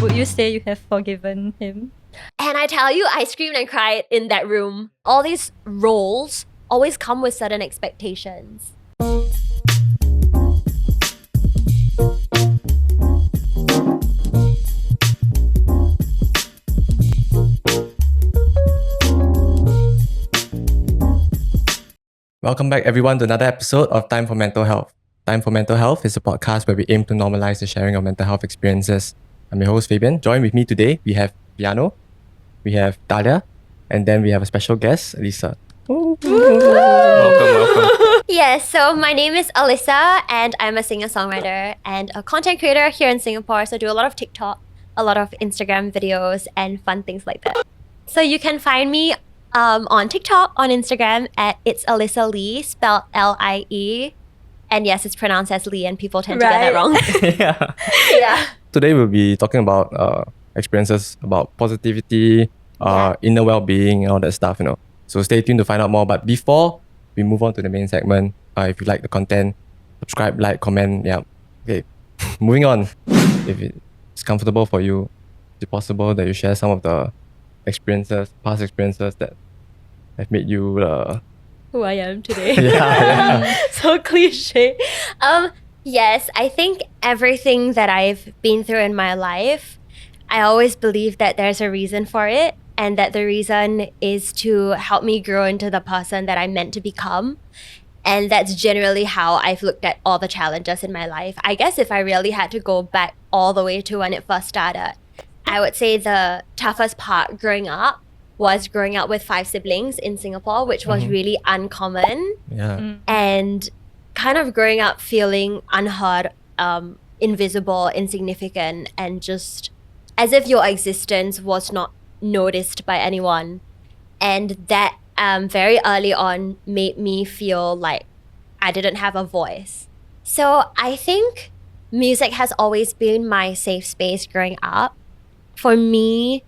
Would you say you have forgiven him? And I tell you, I screamed and cried in that room. All these roles always come with certain expectations. Welcome back, everyone, to another episode of Time for Mental Health. Time for Mental Health is a podcast where we aim to normalize the sharing of mental health experiences. I'm your host, Fabian. Join with me today, we have Piano, we have Dalia, and then we have a special guest, Alyssa. Welcome. Yes, so my name is Alyssa, and I'm a singer-songwriter and a content creator here in Singapore. So I do a lot of TikTok, a lot of Instagram videos, and fun things like that. So you can find me on TikTok, on Instagram at It's Alyssa Lee, spelled L-I-E. And yes, it's pronounced as Lee, and people tend to get that wrong. Yeah. Today we'll be talking about experiences about positivity, inner well-being, and all that stuff, So stay tuned to find out more. But before we move on to the main segment, if you like the content, subscribe, like, comment. Yeah. Okay. Moving on. If it's comfortable for you, is it possible that you share some of the past experiences that have made you who I am today. Yeah. So cliche. Yes, I think everything that I've been through in my life, I always believe that there's a reason for it, and that the reason is to help me grow into the person that I'm meant to become. And that's generally how I've looked at all the challenges in my life. I guess if I really had to go back all the way to when it first started, I would say the toughest part growing up was growing up with 5 siblings in Singapore, which was really uncommon. Yeah. And kind of growing up feeling unheard, invisible, insignificant, and just as if your existence was not noticed by anyone. And that very early on made me feel like I didn't have a voice. So I think music has always been my safe space growing up. For me,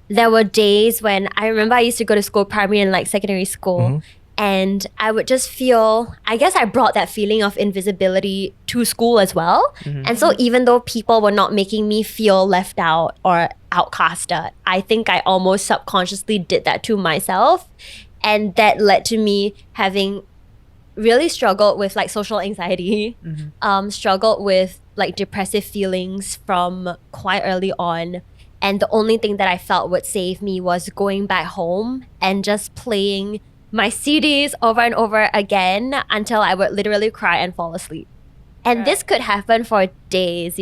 there were days when I remember I used to go to school, primary and secondary school, and I would just feel, I guess I brought that feeling of invisibility to school as well. And so even though people were not making me feel left out or outcasted, I think I almost subconsciously did that to myself. And that led to me having really struggled with social anxiety, struggled with depressive feelings from quite early on. And the only thing that I felt would save me was going back home and just playing my CDs over and over again until I would literally cry and fall asleep. And this could happen for days,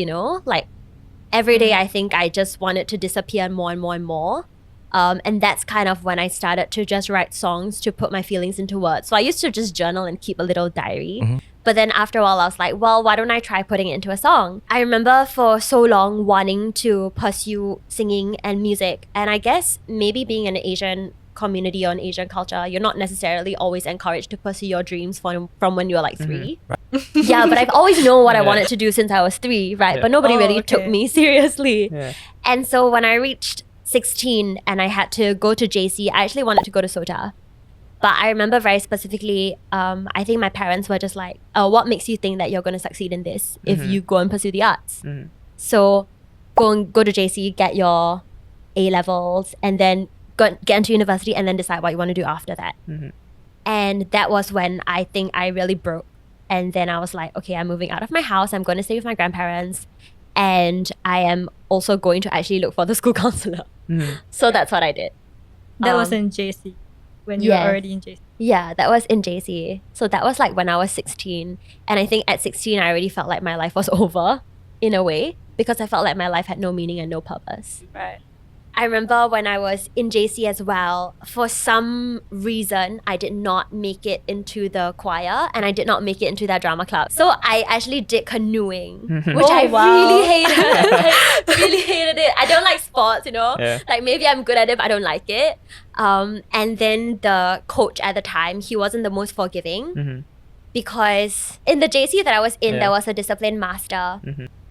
every day I think I just wanted to disappear more and more and more. And that's kind of when I started to just write songs to put my feelings into words. So I used to just journal and keep a little diary. But then after a while, I was like, well, why don't I try putting it into a song? I remember for so long wanting to pursue singing and music. And I guess maybe being in an Asian community or an Asian culture, you're not necessarily always encouraged to pursue your dreams from when you're 3. Yeah, but I've always known what I wanted to do since I was 3, right? Yeah. But nobody really took me seriously. Yeah. And so when I reached 16 and I had to go to JC, I actually wanted to go to SOTA. But I remember very specifically, I think my parents were just like, what makes you think that you're going to succeed in this if you go and pursue the arts? So go to JC, get your A-levels, and then get into university and then decide what you want to do after that. And that was when I think I really broke. And then I was like, okay, I'm moving out of my house. I'm going to stay with my grandparents. And I am also going to actually look for the school counselor. So that's what I did. That was in JC. When you were already in JC. Yeah, that was in JC. So that was when I was 16. And I think at 16, I already felt like my life was over in a way because I felt like my life had no meaning and no purpose. Right. I remember when I was in JC as well, for some reason, I did not make it into the choir and I did not make it into that drama club. So I actually did canoeing, which I really hated. I really hated it. I don't like sports, Yeah. Maybe I'm good at it, but I don't like it. And then the coach at the time, he wasn't the most forgiving because in the JC that I was in, there was a discipline master.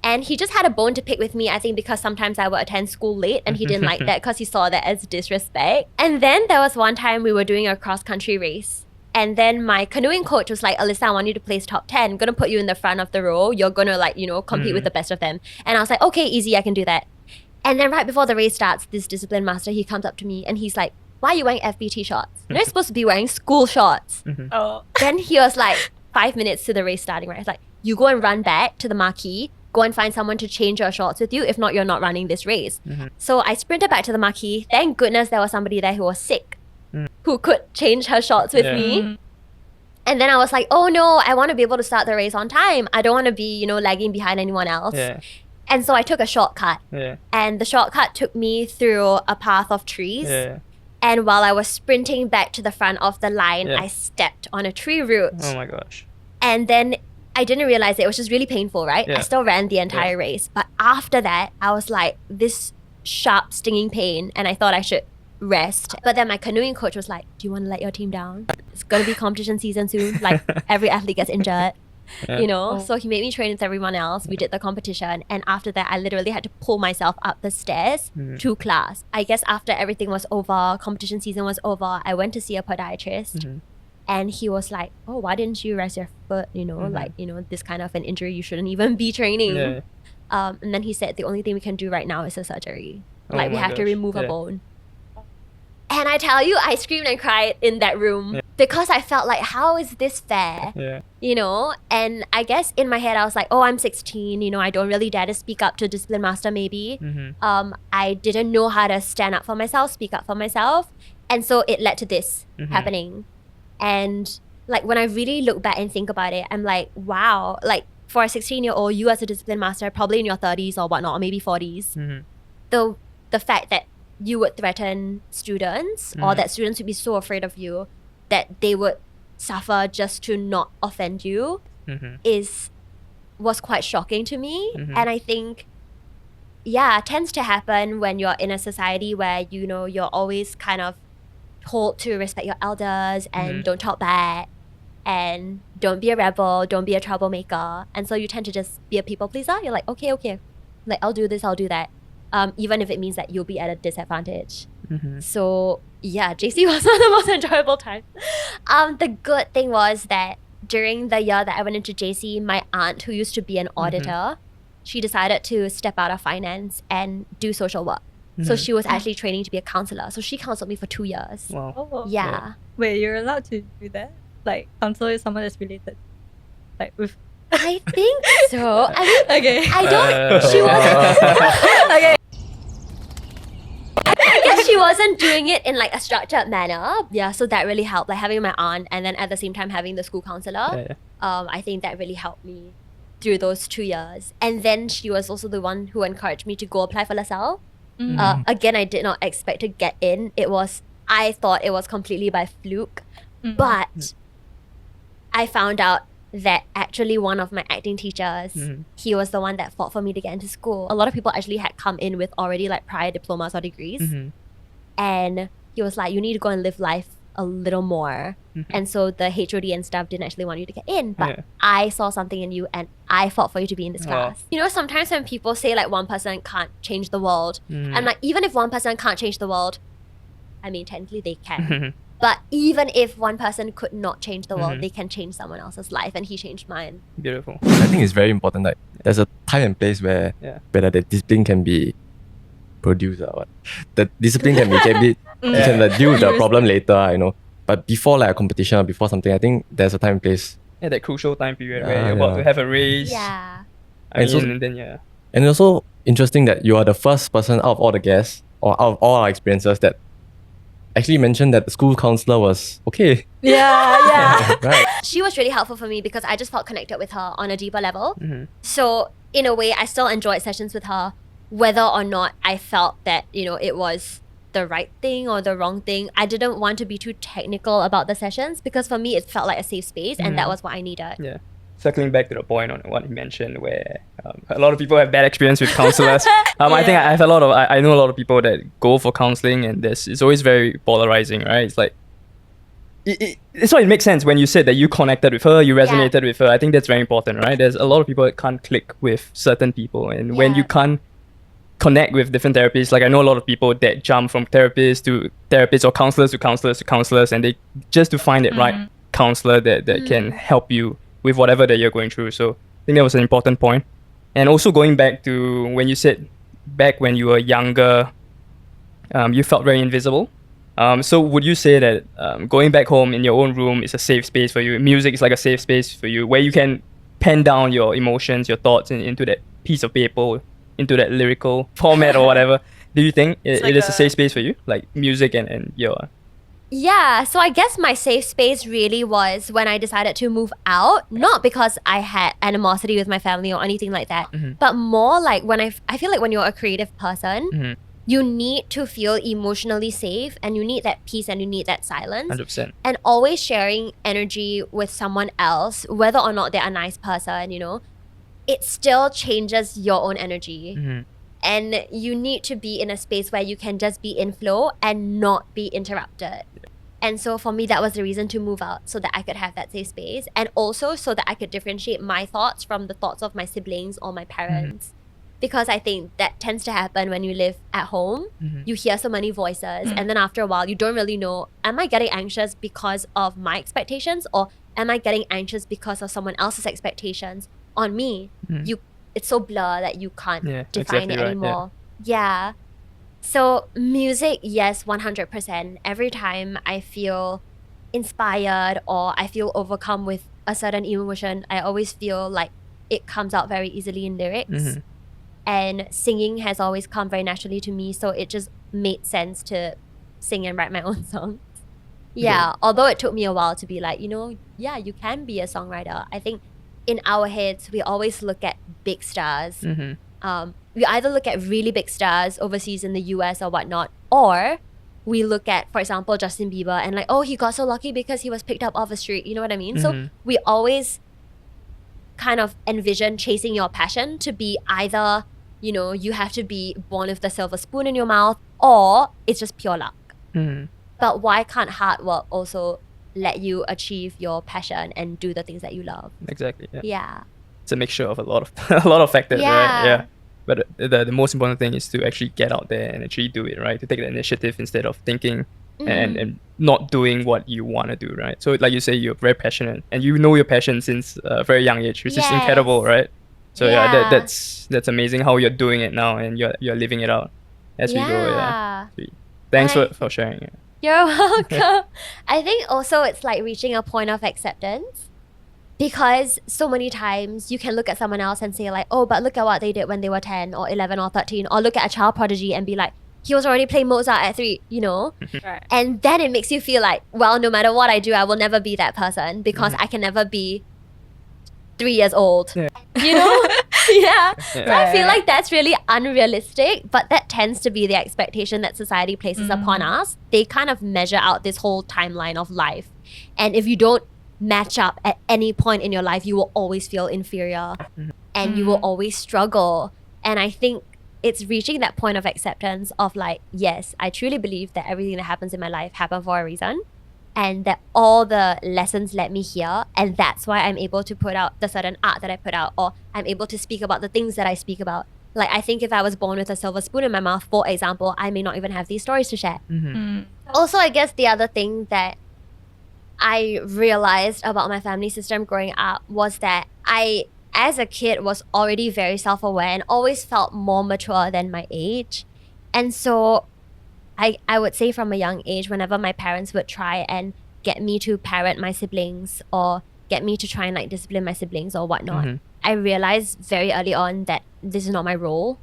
And he just had a bone to pick with me, I think, because sometimes I would attend school late and he didn't like that because he saw that as disrespect. And then there was one time we were doing a cross-country race. And then my canoeing coach was like, Alyssa, I want you to place top 10. I'm going to put you in the front of the row. You're going to compete with the best of them. And I was like, okay, easy, I can do that. And then right before the race starts, this discipline master, he comes up to me and he's like, why are you wearing FBT shorts? You're supposed to be wearing school shorts. Oh. Then he was like, 5 minutes to the race starting, right? It's like, you go and run back to the marquee, go and find someone to change your shorts with you. If not, you're not running this race. So I sprinted back to the marquee. Thank goodness there was somebody there who was sick, who could change her shorts with me. And then I was like, oh no, I want to be able to start the race on time. I don't want to be, lagging behind anyone else. And so I took a shortcut. And the shortcut took me through a path of trees. And while I was sprinting back to the front of the line, I stepped on a tree root. Oh my gosh. And then I didn't realize it was just really painful, right? I still ran the entire race. But after that, I was like, this sharp, stinging pain. And I thought I should rest. But then my canoeing coach was like, do you want to let your team down? It's going to be competition season soon. Like, every athlete gets injured. So he made me train with everyone else. We did the competition, and after that I literally had to pull myself up the stairs to class. I guess after everything was over, competition season was over, I went to see a podiatrist, and he was like, oh, why didn't you rest your foot, this kind of an injury, you shouldn't even be training. And then he said the only thing we can do right now is a surgery. We have to remove a bone. And I tell you, I screamed and cried in that room because I felt like, how is this fair? And I guess in my head, I was like, oh, I'm 16, I don't really dare to speak up to discipline master maybe. I didn't know how to stand up for myself, speak up for myself. And so it led to this happening. And like, when I really look back and think about it, I'm like, wow, like for a 16-year-old, you as a discipline master, probably in your 30s or whatnot, or maybe 40s, the fact that you would threaten students or that students would be so afraid of you that they would suffer just to not offend you was quite shocking to me. And I think it tends to happen when you're in a society where you're always kind of told to respect your elders and don't talk back and don't be a rebel, don't be a troublemaker, and so you tend to just be a people pleaser. You're like, okay, like I'll do this, I'll do that. Even if it means that you'll be at a disadvantage. So JC was one of the most enjoyable times. The good thing was that during the year that I went into JC, my aunt, who used to be an auditor, she decided to step out of finance and do social work. So she was actually training to be a counselor. So she counseled me for 2 years. Wow. Oh. Yeah. Wait, you're allowed to do that? Like, counselor is someone that's related, like with. I think so. I mean, Okay. I don't. She wasn't. Okay. I guess she wasn't doing it in like a structured manner. Yeah, so that really helped. Like having my aunt and then at the same time having the school counselor. I think that really helped me through those 2 years. And then she was also the one who encouraged me to go apply for Lasalle. Again, I did not expect to get in. I thought it was completely by fluke. But I found out that actually one of my acting teachers, he was the one that fought for me to get into school. A lot of people actually had come in with already like prior diplomas or degrees. And he was like, you need to go and live life a little more. And so the HOD and stuff didn't actually want you to get in, but I saw something in you and I fought for you to be in this class. Sometimes when people say like one person can't change the world, I'm like, even if one person can't change the world, I mean, technically they can. But even if one person could not change the world, they can change someone else's life, and he changed mine. Beautiful. I think it's very important. Like, there's a time and place where whether the discipline can be produced or what. The discipline can be you can deal with the problem later, But before like a competition or before something, I think there's a time and place. Yeah, that crucial time period where you're about to have a race. Yeah. And it's also interesting that you are the first person out of all the guests or out of all our experiences that actually mentioned that the school counselor was okay. Yeah. Right. She was really helpful for me because I just felt connected with her on a deeper level. So in a way, I still enjoyed sessions with her, whether or not I felt that, it was the right thing or the wrong thing. I didn't want to be too technical about the sessions because for me, it felt like a safe space and that was what I needed. Yeah. Circling back to the point on what you mentioned where a lot of people have bad experience with counselors. I think I know a lot of people that go for counseling and it's always very polarizing, right? It's like, it's why it makes sense when you said that you connected with her, you resonated with her. I think that's very important, right? There's a lot of people that can't click with certain people, and when you can't connect with different therapists, like I know a lot of people that jump from therapists to therapists or counselors to counselors to counselors, and they just to find that right counselor that can help you with whatever that you're going through. So I think that was an important point. And also going back to when you said back when you were younger, you felt very invisible. So would you say that going back home in your own room is a safe space for you? Music is like a safe space for you where you can pen down your emotions, your thoughts into that piece of paper, into that lyrical format or whatever. Do you think it is a safe space for you? Like music and your... Yeah, so I guess my safe space really was when I decided to move out, not because I had animosity with my family or anything like that, but more like when I feel like when you're a creative person, you need to feel emotionally safe and you need that peace and you need that silence. 100%. And always sharing energy with someone else, whether or not they're a nice person, it still changes your own energy. And you need to be in a space where you can just be in flow and not be interrupted. And so for me, that was the reason to move out, so that I could have that safe space. And also so that I could differentiate my thoughts from the thoughts of my siblings or my parents. Because I think that tends to happen when you live at home. You hear so many voices. And then after a while, you don't really know, am I getting anxious because of my expectations? Or am I getting anxious because of someone else's expectations on me? It's so blur that you can't define it anymore. Yeah. So music, yes, 100%. Every time I feel inspired or I feel overcome with a certain emotion, I always feel like it comes out very easily in lyrics. And singing has always come very naturally to me, so it just made sense to sing and write my own songs. Yeah, although it took me a while to be like, yeah, you can be a songwriter. I think in our heads, we always look at big stars. We either look at really big stars overseas in the US or whatnot, or we look at, for example, Justin Bieber and like, oh, he got so lucky because he was picked up off a street. You know what I mean? So we always kind of envision chasing your passion to be either, you have to be born with the silver spoon in your mouth, or it's just pure luck. But why can't hard work also let you achieve your passion and do the things that you love? Exactly. Yeah. It's a mixture of a lot of factors, right? Yeah. But the most important thing is to actually get out there and actually do it, right? To take the initiative instead of thinking and not doing what you want to do, right? So like you say, you're very passionate and you know your passion since a very young age, which is incredible, right? So that's amazing how you're doing it now and you're living it out as we go. Yeah. Sweet. Thanks for sharing it. You're welcome. I think also it's like reaching a point of acceptance. Because so many times you can look at someone else and say like, oh, but look at what they did when they were 10 or 11 or 13. Or look at a child prodigy and be like, he was already playing Mozart at 3, Right. And then it makes you feel like, well, no matter what I do, I will never be that person because I can never be 3 years old. Yeah. So I feel like that's really unrealistic, but that tends to be the expectation that society places upon us. They kind of measure out this whole timeline of life. And if you don't match up at any point in your life, you will always feel inferior and you will always struggle. And I think it's reaching that point of acceptance of like, yes, I truly believe that everything that happens in my life happened for a reason and that all the lessons led me here, and that's why I'm able to put out the certain art that I put out, or I'm able to speak about the things that I speak about. Like, I think if I was born with a silver spoon in my mouth, for example, I may not even have these stories to share. Also, I guess the other thing that I realized about my family system growing up was that I, as a kid, was already very self-aware and always felt more mature than my age. And so I would say from a young age, whenever my parents would try and get me to parent my siblings or get me to try and like discipline my siblings or whatnot, I realized very early on that this is not my role,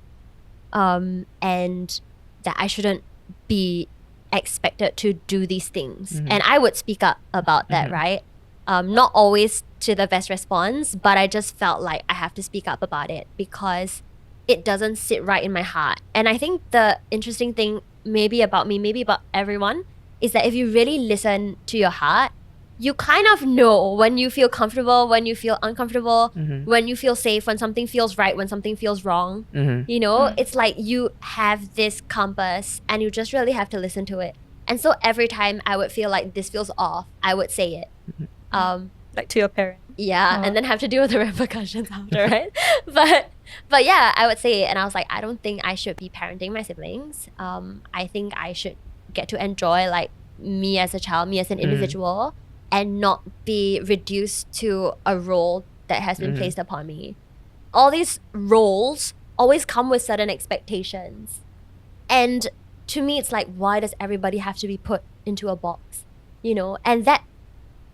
and that I shouldn't be expected to do these things. And I would speak up about that, right? Not always to the best response, but I just felt like I have to speak up about it because it doesn't sit right in my heart. And I think the interesting thing maybe about me, maybe about everyone, is that if you really listen to your heart, you kind of know when you feel comfortable, when you feel uncomfortable, when you feel safe, when something feels right, when something feels wrong. It's like you have this compass and you just really have to listen to it. And so every time I would feel like this feels off, I would say it. Like to your parents. Yeah, and then have to deal with the repercussions after, right? But yeah, I would say it, and I was like, I don't think I should be parenting my siblings. I think I should get to enjoy like me as a child, me as an individual, and not be reduced to a role that has been placed upon me. All these roles always come with certain expectations. And to me, it's like, why does everybody have to be put into a box? You know, and that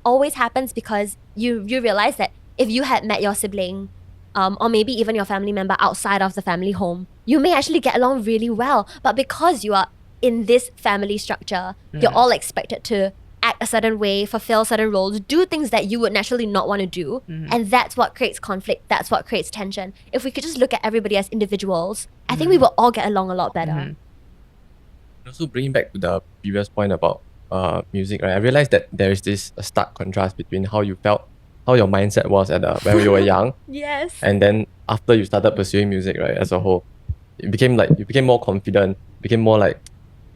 always happens because you realize that if you had met your sibling, or maybe even your family member outside of the family home, you may actually get along really well. But because you are in this family structure, you're all expected to act a certain way, fulfill certain roles, do things that you would naturally not want to do. And that's what creates conflict. That's what creates tension. If we could just look at everybody as individuals, I think we will all get along a lot better. Also bringing back to the previous point about music, right? I realized that there is this stark contrast between how you felt, how your mindset was at when you were young, Yes. and then after you started pursuing music, right, as a whole, it became like you became more confident, became more like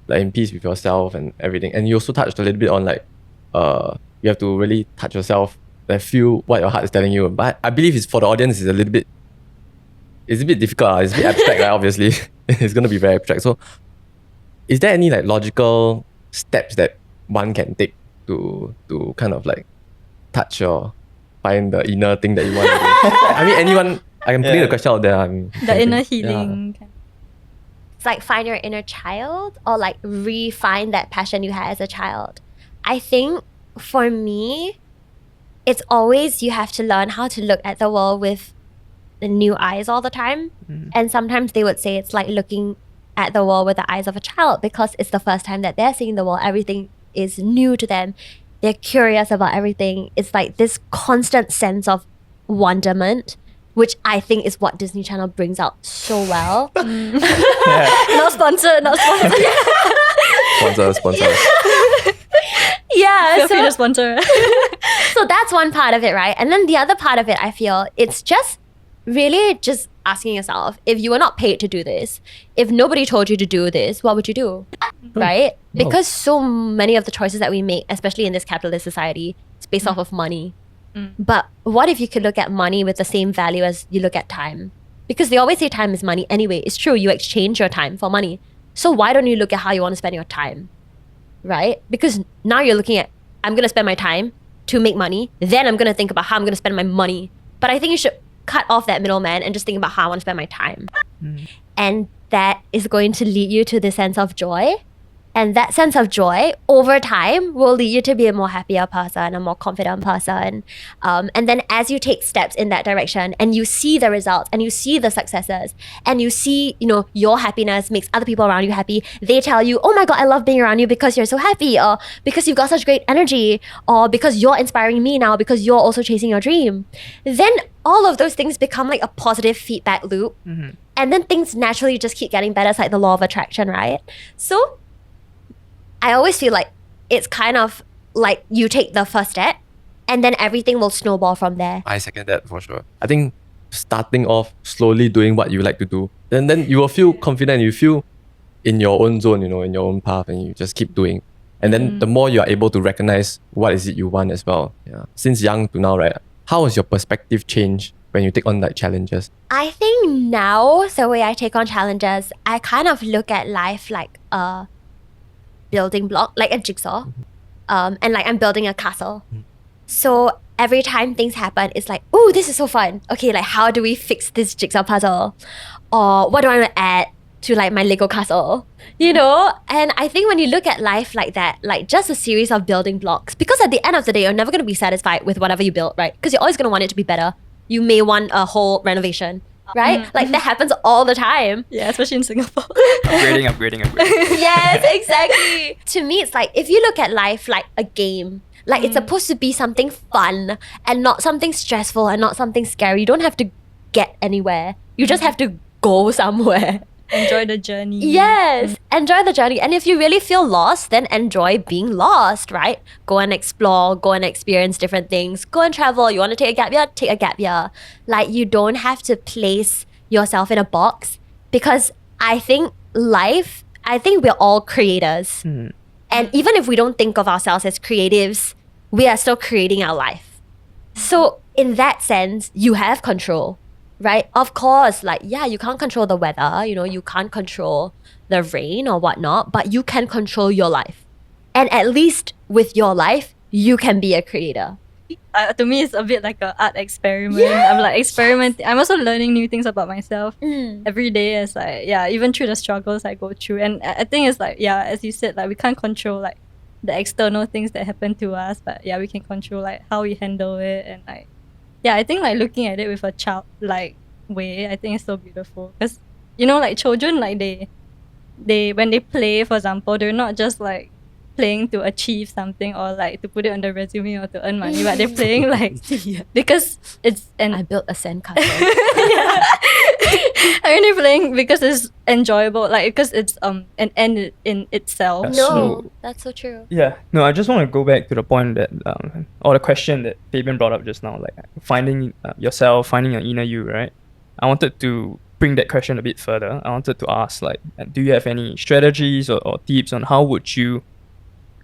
in peace with yourself and everything. And you also touched a little bit on like you have to really touch yourself and feel what your heart is telling you. But I believe it's for the audience it's a bit difficult. It's a bit abstract, right? Obviously. It's gonna be very abstract. So is there any like logical steps that one can take to kind of like touch or find the inner thing that you want to do? I mean, anyone, I can put the question out there. I mean, The inner healing. It's like find your inner child or like refine that passion you had as a child. I think for me, it's always you have to learn how to look at the world with the new eyes all the time. And sometimes they would say it's like looking at the world with the eyes of a child because it's the first time that they're seeing the world. Everything is new to them. They're curious about everything. It's like this constant sense of wonderment, which I think is what Disney Channel brings out so well. Not sponsored. Sponsor. Yeah. Feel free to sponsor. So that's one part of it, right? And then the other part of it, I feel it's just really just asking yourself, if you were not paid to do this, if nobody told you to do this, what would you do? Right? Because so many of the choices that we make, especially in this capitalist society, is based off of money. But what if you could look at money with the same value as you look at time? Because they always say time is money anyway. It's true, you exchange your time for money. So why don't you look at how you want to spend your time? Right? Because now you're looking at, I'm going to spend my time to make money. Then I'm going to think about how I'm going to spend my money. But I think you should cut off that middleman and just think about how I want to spend my time. And that is going to lead you to this sense of joy. And that sense of joy over time will lead you to be a more happier person, a more confident person. And then as you take steps in that direction and you see the results and you see the successes and you see, you know, your happiness makes other people around you happy. They tell you, oh my God, I love being around you because you're so happy, or because you've got such great energy, or because you're inspiring me now because you're also chasing your dream. Then all of those things become like a positive feedback loop. And then things naturally just keep getting better. It's like the law of attraction, right? So I always feel like it's kind of like you take the first step and then everything will snowball from there. I second that for sure. I think starting off slowly doing what you like to do, then you will feel confident. You feel in your own zone, you know, in your own path, and you just keep doing. And then the more you are able to recognize what is it you want as well. Yeah. Since young to now, right? How has your perspective changed when you take on like challenges? I think now the way I take on challenges, I kind of look at life like a building block, like a jigsaw. And like I'm building a castle. So every time things happen, it's like, oh, this is so fun. Okay, like how do we fix this jigsaw puzzle? Or what do I want to add to like my Lego castle? You know? And I think when you look at life like that, like just a series of building blocks, because at the end of the day, you're never going to be satisfied with whatever you build, right? Because you're always going to want it to be better. You may want a whole renovation, right? Like that happens all the time. Yeah, especially in Singapore. Upgrading. Yes, exactly. To me, it's like if you look at life like a game, like it's supposed to be something fun and not something stressful and not something scary. You don't have to get anywhere. You just have to go somewhere. Enjoy the journey. Yes, enjoy the journey. And if you really feel lost, then enjoy being lost, right? Go and explore, go and experience different things, go and travel. You want to take a gap year? Take a gap year. Like you don't have to place yourself in a box, because I think we're all creators. And even if we don't think of ourselves as creatives, we are still creating our life. So in that sense, you have control. Right? Of course, like, yeah, you can't control the weather, you know, you can't control the rain or whatnot, but you can control your life. And at least with your life, you can be a creator. to me, it's a bit like an art experiment. I'm like experimenting. I'm also learning new things about myself every day. As like even through the struggles I go through, and I think it's like as you said, like we can't control like the external things that happen to us, but we can control like how we handle it, and like I think like looking at it with a child like way, I think it's so beautiful because like children, like they when they play, for example, they're not just like playing to achieve something or like to put it on the resume or to earn money, but they're playing like because it's I built a sandcastle. I mean, they're playing because it's enjoyable, like because it's an end in itself. Yes. No, that's so true. Yeah. No, I just want to go back to the point that, or the question that Fabian brought up just now, like finding yourself, finding your inner you, right? I wanted to bring that question a bit further. I wanted to ask, like, do you have any strategies or tips on how would you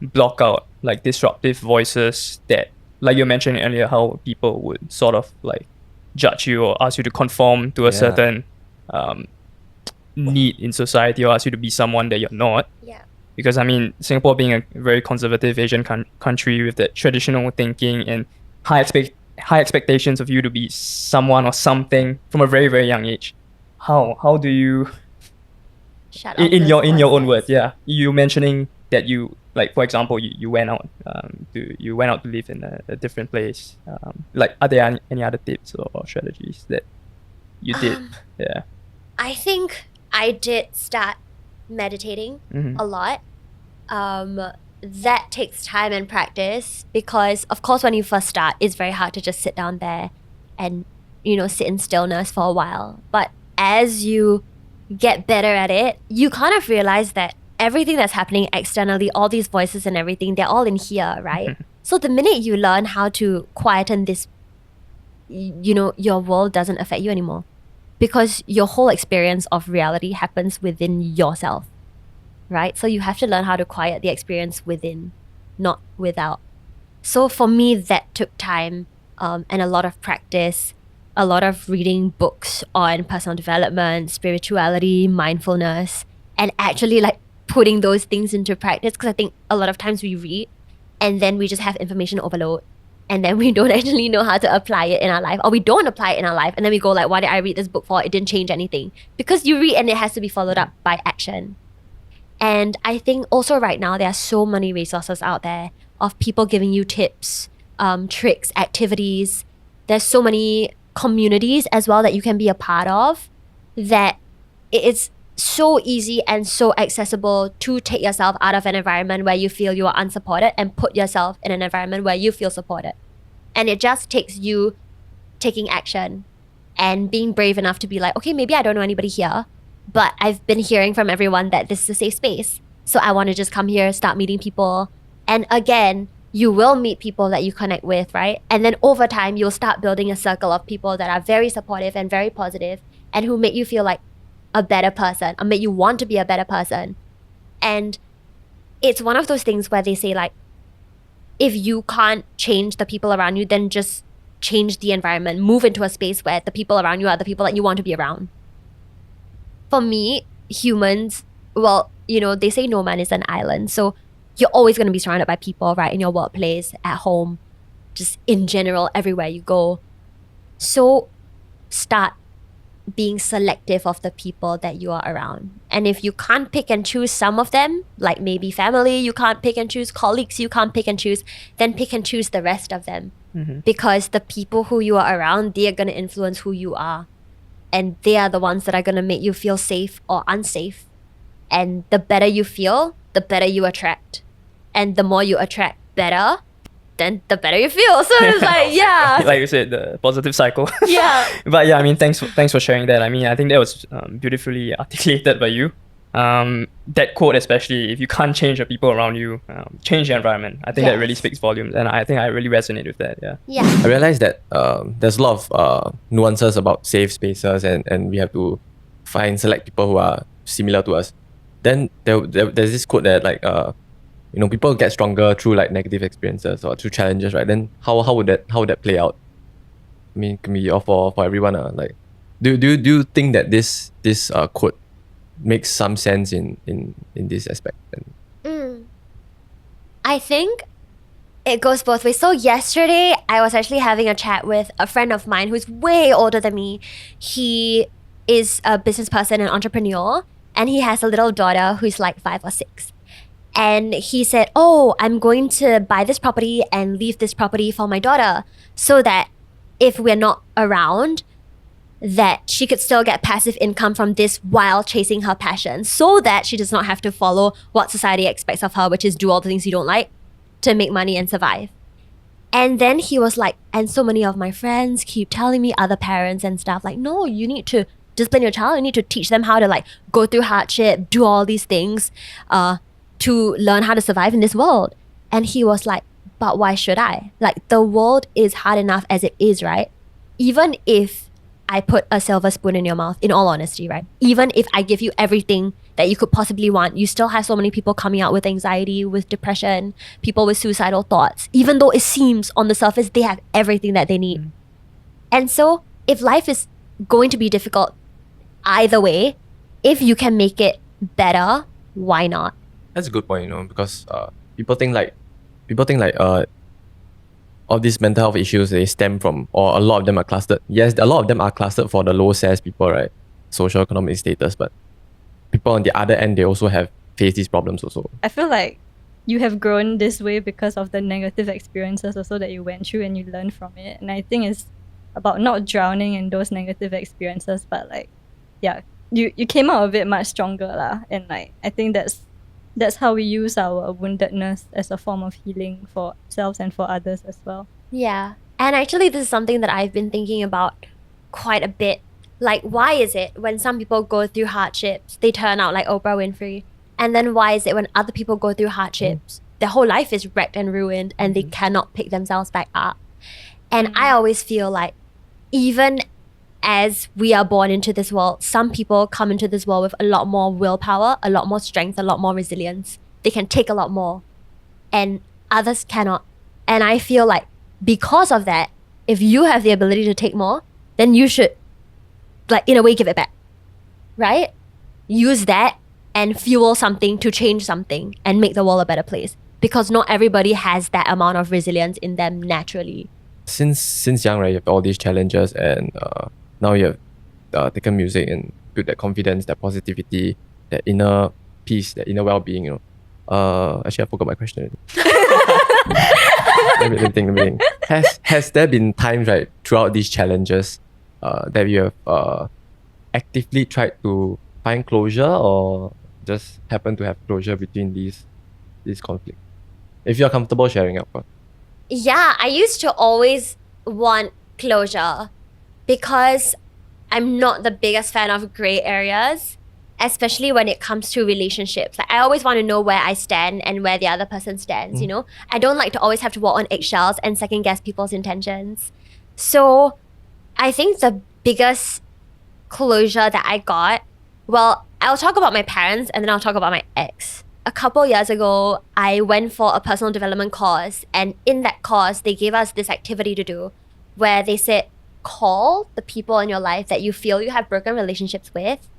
block out like disruptive voices that, like you mentioned earlier, how people would sort of like judge you or ask you to conform to a certain need in society, or ask you to be someone that you're not. Yeah. Because I mean, Singapore being a very conservative Asian country with that traditional thinking and high expectations of you to be someone or something from a very, very young age. How do you Shut up. in your own words, you mentioning that you, like, for example, you went out to live in a different place, like, are there any other tips or strategies that you did? I think I did start meditating a lot. That takes time and practice because, of course, when you first start, it's very hard to just sit down there and sit in stillness for a while. But as you get better at it, you kind of realize that everything that's happening externally, all these voices and everything, they're all in here, right? So the minute you learn how to quieten this, your world doesn't affect you anymore because your whole experience of reality happens within yourself, right? So you have to learn how to quiet the experience within, not without. So for me, that took time and a lot of practice, a lot of reading books on personal development, spirituality, mindfulness, and actually like putting those things into practice, because I think a lot of times we read and then we just have information overload and then we don't actually know how to apply it in our life, or we don't apply it in our life, and then we go like, why did I read this book for? It didn't change anything. Because you read and it has to be followed up by action. And I think also right now there are so many resources out there of people giving you tips, tricks, activities. There's so many communities as well that you can be a part of, that it's so easy and so accessible to take yourself out of an environment where you feel you are unsupported and put yourself in an environment where you feel supported. And it just takes you taking action and being brave enough to be like, okay, maybe I don't know anybody here, but I've been hearing from everyone that this is a safe space. So I want to just come here, start meeting people. And again, you will meet people that you connect with, right? And then over time, you'll start building a circle of people that are very supportive and very positive and who make you feel like a better person or make you want to be a better person. And it's one of those things where they say like, if you can't change the people around you, then just change the environment, move into a space where the people around you are the people that you want to be around. For me, humans, well, they say no man is an island. So you're always going to be surrounded by people, right? In your workplace, at home, just in general, everywhere you go. So start being selective of the people that you are around. And if you can't pick and choose some of them, like maybe family, you can't pick and choose, colleagues, you can't pick and choose, then pick and choose the rest of them. Because the people who you are around, they are going to influence who you are. And they are the ones that are going to make you feel safe or unsafe. And the better you feel, the better you attract. And the more you attract better, then the better you feel. So it's like, yeah. Like you said, the positive cycle. Yeah. But yeah, I mean, thanks for sharing that. I mean, I think that was beautifully articulated by you. That quote especially, if you can't change the people around you, change the environment. I think that really speaks volumes. And I think I really resonate with that, Yeah. I realized that there's a lot of nuances about safe spaces, and we have to select people who are similar to us. Then there's this quote that like people get stronger through like negative experiences or through challenges, right? Then how would that play out? I mean, can be all for everyone. Like, do you think that this quote makes some sense in this aspect? I think It goes both ways. So yesterday, I was actually having a chat with a friend of mine who's way older than me. He is a business person and entrepreneur, and he has a little daughter who's like 5 or 6. And he said, oh, I'm going to buy this property and leave this property for my daughter so that if we're not around, that she could still get passive income from this while chasing her passion, so that she does not have to follow what society expects of her, which is do all the things you don't like to make money and survive. And then he was like, and so many of my friends keep telling me, other parents and stuff, like, no, you need to discipline your child. You need to teach them how to like go through hardship, do all these things, to learn how to survive in this world. And he was like, but why should I? Like, the world is hard enough as it is, right? Even if I put a silver spoon in your mouth, in all honesty, right? Even if I give you everything that you could possibly want, you still have so many people coming out with anxiety, with depression, people with suicidal thoughts, even though it seems on the surface they have everything that they need. And so if life is going to be difficult either way, if you can make it better, why not? That's a good point, because people think like all these mental health issues, they stem from, or a lot of them are clustered. Yes, a lot of them are clustered for the low SES people, right? Social economic status, but people on the other end, they also have faced these problems also. I feel like you have grown this way because of the negative experiences also that you went through and you learned from it. And I think it's about not drowning in those negative experiences, but like, yeah, you came out of it much stronger lah. And like, I think that's how we use our woundedness as a form of healing for ourselves and for others as well. Yeah. And actually, this is something that I've been thinking about quite a bit. Like, why is it when some people go through hardships, they turn out like Oprah Winfrey? And then why is it when other people go through hardships, their whole life is wrecked and ruined and they cannot pick themselves back up? And I always feel like even as we are born into this world, some people come into this world with a lot more willpower, a lot more strength, a lot more resilience. They can take a lot more and others cannot. And I feel like because of that, if you have the ability to take more, then you should, like, in a way, give it back, right? Use that and fuel something to change something and make the world a better place, because not everybody has that amount of resilience in them naturally. Since young, right, you have all these challenges, and now you have taken music and built that confidence, that positivity, that inner peace, that inner well-being, Actually, I forgot my question. Let me think. Has there been times, right, throughout these challenges that you have actively tried to find closure, or just happen to have closure between these conflicts? If you're comfortable sharing, of course. Yeah, I used to always want closure because I'm not the biggest fan of gray areas, especially when it comes to relationships. Like, I always want to know where I stand and where the other person stands, you know? I don't like to always have to walk on eggshells and second guess people's intentions. So I think the biggest closure that I got, well, I'll talk about my parents and then I'll talk about my ex. A couple years ago, I went for a personal development course, and in that course, they gave us this activity to do where they said, call the people in your life that you feel you have broken relationships with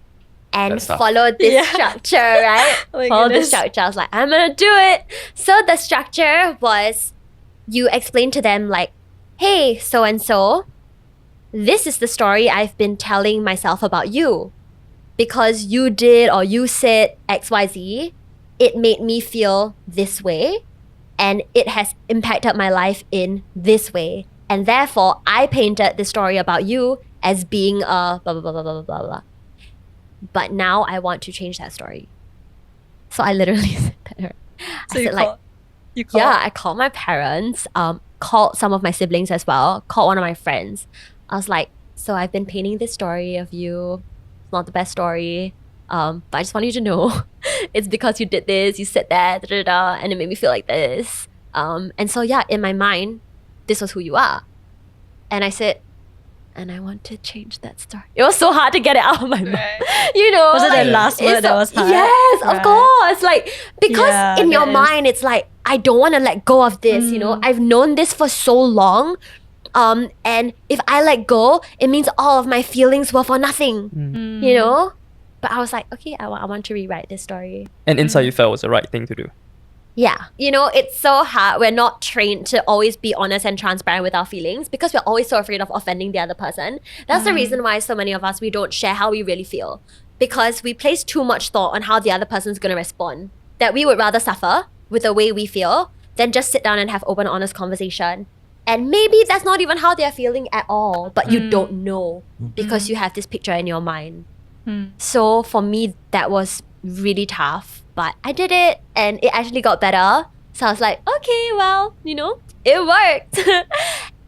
and follow this structure, right? Follow the structure. I was like, I'm gonna do it. So the structure was, you explain to them like, hey, so-and-so, this is the story I've been telling myself about you. Because you did or you said XYZ, it made me feel this way, and it has impacted my life in this way. And therefore, I painted the story about you as being a blah, blah, blah, blah, blah, blah, blah. But now I want to change that story. So I literally said that. So I said, you called? Yeah, I called my parents, called some of my siblings as well, called one of my friends. I was like, so I've been painting this story of you. It's not the best story. But I just want you to know it's because you did this, you said that, and it made me feel like this. And so yeah, in my mind, this was who you are. And I said, and I want to change that story. It was so hard to get it out of my mouth. You know, was it the last word that was hard? Yes, of course. Like, because in your mind, it's like, I don't want to let go of this, you know. I've known this for so long. And if I let go, it means all of my feelings were for nothing, you know? But I was like, okay, I want to rewrite this story. And inside you felt it was the right thing to do. Yeah. You know, it's so hard. We're not trained to always be honest and transparent with our feelings because we're always so afraid of offending the other person. That's the reason why so many of us, we don't share how we really feel, because we place too much thought on how the other person's going to respond, that we would rather suffer with the way we feel than just sit down and have open, honest conversation. And maybe that's not even how they're feeling at all, but you don't know because you have this picture in your mind. So for me, that was really tough. But I did it and it actually got better. So I was like, okay, well, you know, it worked.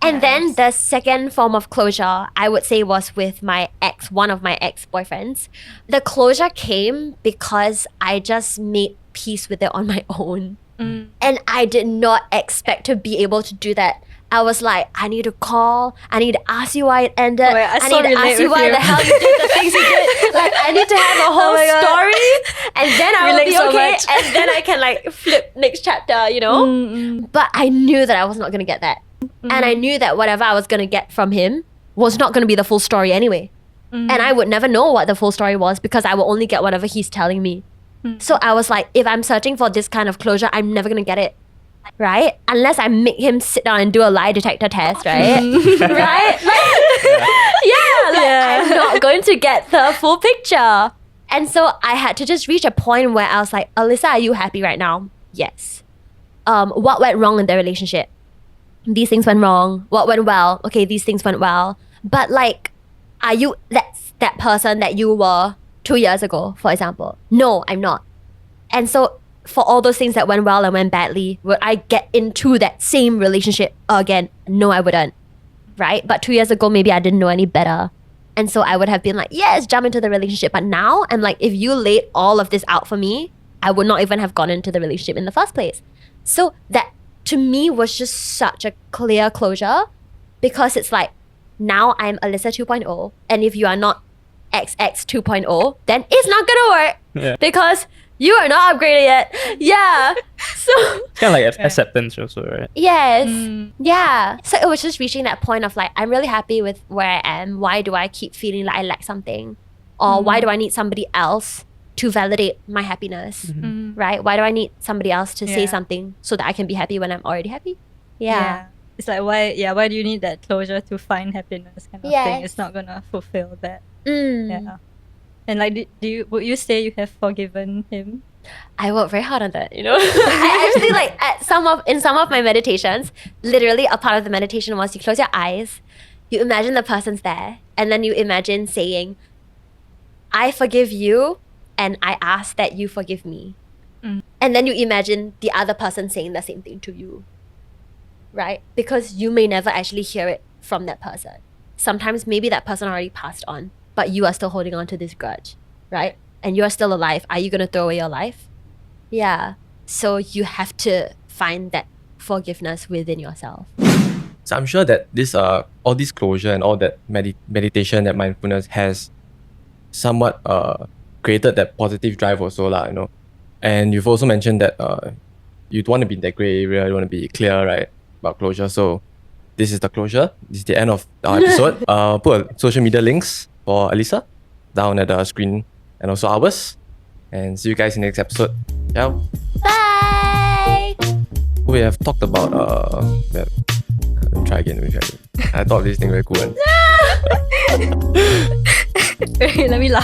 And then the second form of closure, I would say, was with my ex, one of my ex-boyfriends. The closure came because I just made peace with it on my own. And I did not expect to be able to do that. I was like, I need to call. I need to ask you why it ended. Oh, I need to ask you why the hell you did the things you did. Like, I need to have a whole story, and then I will Relate be so okay. much. And then I can like flip next chapter, you know. But I knew that I was not gonna get that, and I knew that whatever I was gonna get from him was not gonna be the full story anyway. And I would never know what the full story was because I will only get whatever he's telling me. So I was like, if I'm searching for this kind of closure, I'm never gonna get it. Right? Unless I make him sit down and do a lie detector test, right? Right? I'm not going to get the full picture. And so I had to just reach a point where I was like, Alyssa, are you happy right now? Yes. What went wrong in the relationship? These things went wrong. What went well? Okay, these things went well. But like, are you that person that you were 2 years ago, for example? No, I'm not. And so for all those things that went well and went badly, would I get into that same relationship again? No, I wouldn't. Right? But 2 years ago, maybe I didn't know any better. And so I would have been like, yes, jump into the relationship. But now I'm like, if you laid all of this out for me, I would not even have gone into the relationship in the first place. So that to me was just such a clear closure, because it's like, now I'm Alyssa 2.0. And if you are not XX 2.0, then it's not gonna work because you are not upgraded yet. Yeah. So It's kind of like acceptance also, right? yes. Yeah. So it was just reaching that point of like, I'm really happy with where I am. Why do I keep feeling like I lack something? Or why do I need somebody else to validate my happiness? Right? Why do I need somebody else to say something so that I can be happy when I'm already happy? Yeah. It's like, why do you need that closure to find happiness kind of thing? It's not gonna fulfill that. Yeah. And like, would you say you have forgiven him? I work very hard on that, you know. I actually like in some of my meditations, literally a part of the meditation was you close your eyes, you imagine the person's there, and then you imagine saying, I forgive you and I ask that you forgive me. And then you imagine the other person saying the same thing to you. Right? Because you may never actually hear it from that person. Sometimes maybe that person already passed on, but you are still holding on to this grudge, right? And you're still alive. Are you going to throw away your life? Yeah. So you have to find that forgiveness within yourself. So I'm sure that this all this closure and all that meditation, that mindfulness has somewhat created that positive drive also lah, you know. And you've also mentioned that you want to be in that gray area, you want to be clear, right, about closure. So this is the closure. This is the end of our episode. Put social media links for Alyssa down at the screen and also ours. And see you guys in the next episode. Ciao. Bye! We have talked about let me try again. I thought this thing very cool. Wait, let me laugh.